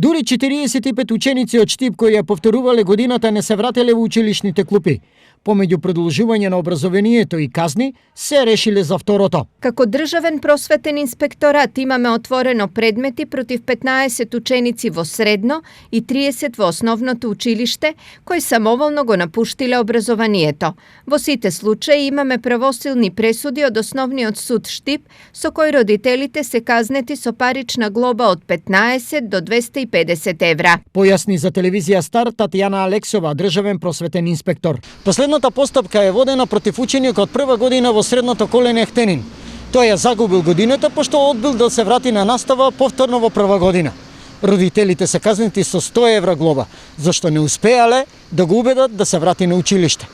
Дури 45 ученици од Штип кои ја повторувале годината не се врателе во училишните клупи. Помеѓу продолжување на образованието и казни, се решиле за второто. Како државен просветен инспекторат имаме отворено предмети против 15 ученици во средно и 30 во основното училиште, кои самоволно го напуштиле образованието. Во сите случаи имаме правосилни пресуди од Основниот суд Штип, со кои родителите се казнети со парична глоба од 15 до 250 евра. Појасни за телевизија Стар Татјана Алексова, државен просветен инспектор. Последната постапка е водена против ученик од прва година во средното колене Ехтенин. Тој ја загубил годината пошто одбил да се врати на настава повторно во прва година. Родителите се казнети со 100 евра глоба, зашто не успеале да го убедат да се врати на училиште.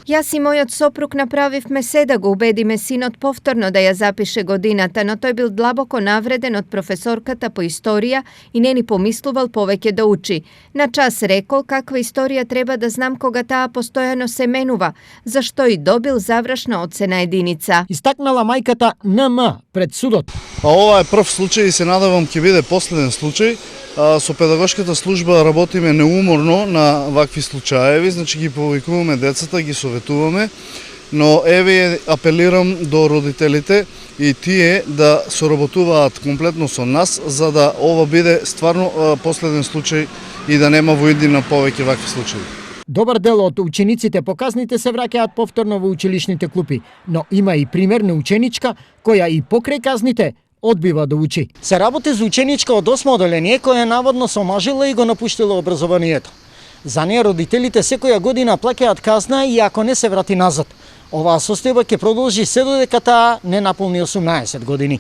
Јас и мојот сопруг направивме се да го убедиме синот повторно да ја запише годината, но тој бил длабоко навреден од професорката по историја и не ни помислувал повеќе да учи. На час рекол каква историја треба да знам кога таа постојано се менува, зашто и добил завршна оцена единица. Истакнала мајката НМ пред судот. Ова е прв случај и се надевам ќе биде последен случај. Со педагошката служба работиме неуморно на вакви случаеви, значи ги повикуваме децата, ги советуваме, но еве апелирам до родителите и тие да соработуваат комплетно со нас, за да ова биде стварно последен случај и да нема во иднина повеќе вакви случаи. Добар дел од учениците по казните се враќаат повторно во училишните клупи, но има и пример на ученичка која и покрај казните одбива да учи. Се работи за ученичка од 8 оделение која наводно се омажила и го напуштила образованието. За неја родителите секоја година плаќаат казна и ако не се врати назад. Оваа состојба ќе продолжи се додека таа не наполни 18 години.